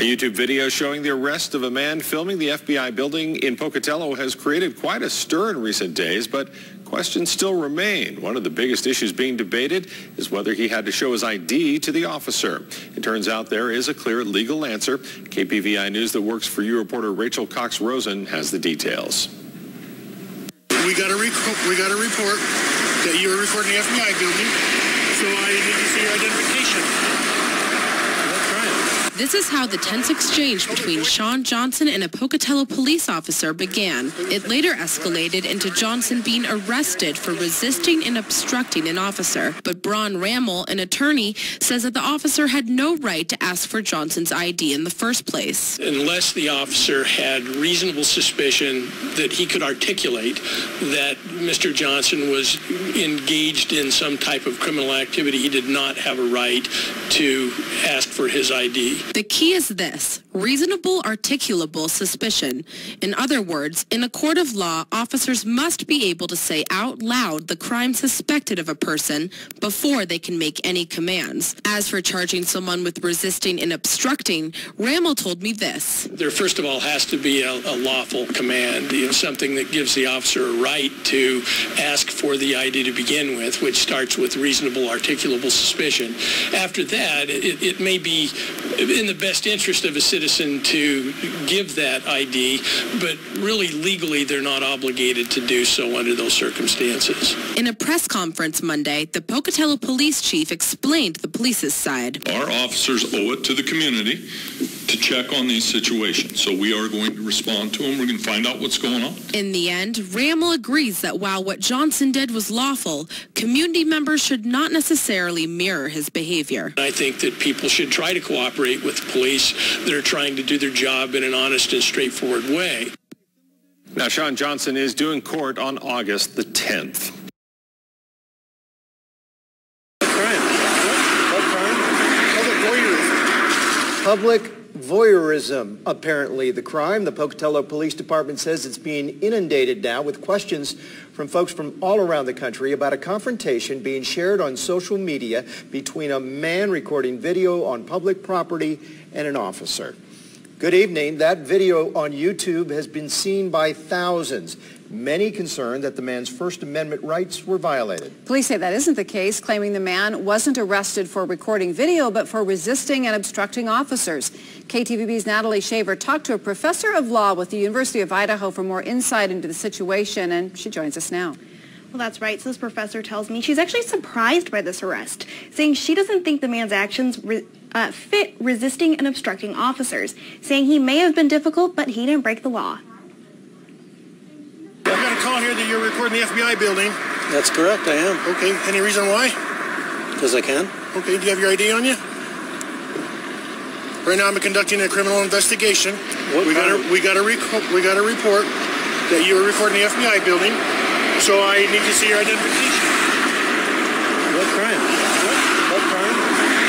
A YouTube video showing the arrest of a man filming the FBI building in Pocatello has created quite a stir in recent days, but questions still remain. One of the biggest issues being debated is whether he had to show his ID to the officer. It turns out there is a clear legal answer. KPVI News that works for you reporter Rachel Cox-Rosen has the details. We got a report that you were recording the FBI building, so I need to see your identification. This is how the tense exchange between Sean Johnson and a Pocatello police officer began. It later escalated into Johnson being arrested for resisting and obstructing an officer. But Brom Rammell, an attorney, says that the officer had no right to ask for Johnson's ID in the first place. Unless the officer had reasonable suspicion that he could articulate that Mr. Johnson was engaged in some type of criminal activity, he did not have a right to ask for his ID. The key is this: reasonable, articulable suspicion. In other words, in a court of law, officers must be able to say out loud the crime suspected of a person before they can make any commands. As for charging someone with resisting and obstructing, Rammell told me this. There first of all has to be a lawful command, something that gives the officer a right to ask for the ID to begin with, which starts with reasonable, articulable suspicion. After that, it may be in the best interest of a citizen to give that ID, but really legally they're not obligated to do so under those circumstances. In a press conference Monday, the Pocatello police chief explained the police's side. Our officers owe it to the community to check on these situations, so we are going to respond to them. We're going to find out what's going on. In the end, Rammell agrees that while what Johnson did was lawful, community members should not necessarily mirror his behavior. I think that people should try to cooperate with the police that are trying to do their job in an honest and straightforward way. Now, Sean Johnson is due in court on August the 10th. Public voyeurism, apparently the crime. The Pocatello Police Department says it's being inundated now with questions from folks from all around the country about a confrontation being shared on social media between a man recording video on public property and an officer. Good evening. That video on YouTube has been seen by thousands. Many concerned that the man's First Amendment rights were violated. Police say that isn't the case, claiming the man wasn't arrested for recording video, but for resisting and obstructing officers. KTVB's Natalie Shaver talked to a professor of law with the University of Idaho for more insight into the situation, and she joins us now. Well, that's right. So this professor tells me she's actually surprised by this arrest, saying she doesn't think the man's actions fit resisting and obstructing officers, saying he may have been difficult, but he didn't break the law. I've got a call here that you're recording the FBI building. That's correct, I am. Okay, any reason why? Because I can. Okay, do you have your ID on you? Right now I'm conducting a criminal investigation. We got a report that you were recording the FBI building, so I need to see your identification. What crime? What crime?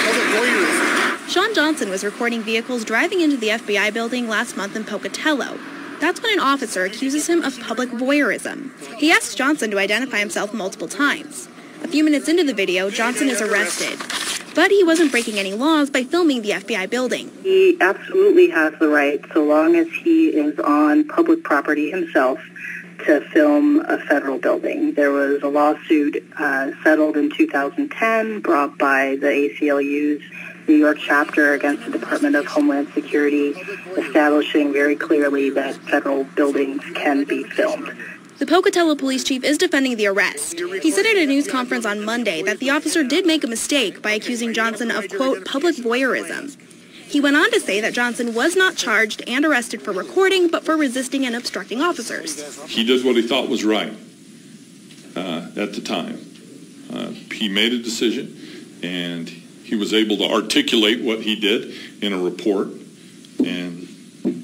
Public voyeurism. Sean Johnson was recording vehicles driving into the FBI building last month in Pocatello. That's when an officer accuses him of public voyeurism. He asks Johnson to identify himself multiple times. A few minutes into the video, Johnson is arrested. But he wasn't breaking any laws by filming the FBI building. He absolutely has the right, so long as he is on public property himself, to film a federal building. There was a lawsuit settled in 2010 brought by the ACLU's New York chapter against the Department of Homeland Security, establishing very clearly that federal buildings can be filmed. The Pocatello police chief is defending the arrest. He said at a news conference on Monday that the officer did make a mistake by accusing Johnson of, quote, public voyeurism. He went on to say that Johnson was not charged and arrested for recording, but for resisting and obstructing officers. He did what he thought was right at the time. He made a decision, and he was able to articulate what he did in a report. And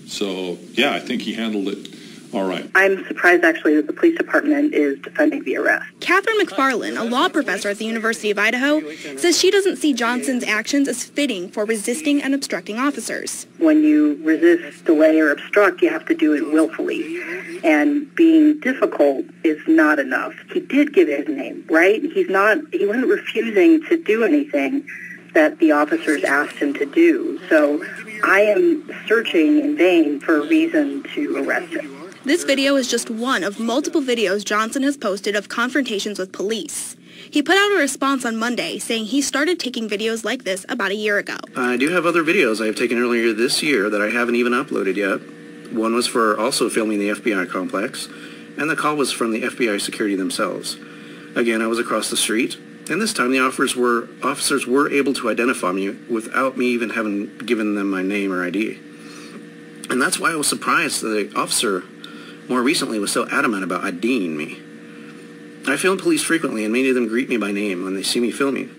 so, yeah, I think he handled it all right. I'm surprised, actually, that the police department is defending the arrest. Catherine McFarland, a law professor at the University of Idaho, says she doesn't see Johnson's actions as fitting for resisting and obstructing officers. When you resist, delay, or obstruct, you have to do it willfully. And being difficult is not enough. He did give his name, right? He wasn't refusing to do anything. that the officers asked him to do. So I am searching in vain for a reason to arrest him. This video is just one of multiple videos Johnson has posted of confrontations with police. He put out a response on Monday saying he started taking videos like this about a year ago. I do have other videos I have taken earlier this year that I haven't even uploaded yet. One was for also filming the FBI complex, and the call was from the FBI security themselves. Again, I was across the street, and this time the officers were able to identify me without me even having given them my name or ID. And that's why I was surprised that the officer more recently was so adamant about IDing me. I film police frequently, and many of them greet me by name when they see me filming.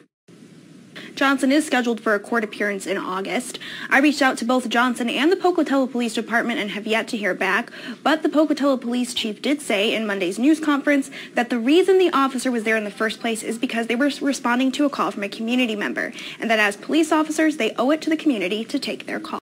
Johnson is scheduled for a court appearance in August. I reached out to both Johnson and the Pocatello Police Department and have yet to hear back, but the Pocatello Police Chief did say in Monday's news conference that the reason the officer was there in the first place is because they were responding to a call from a community member, and that as police officers, they owe it to the community to take their call.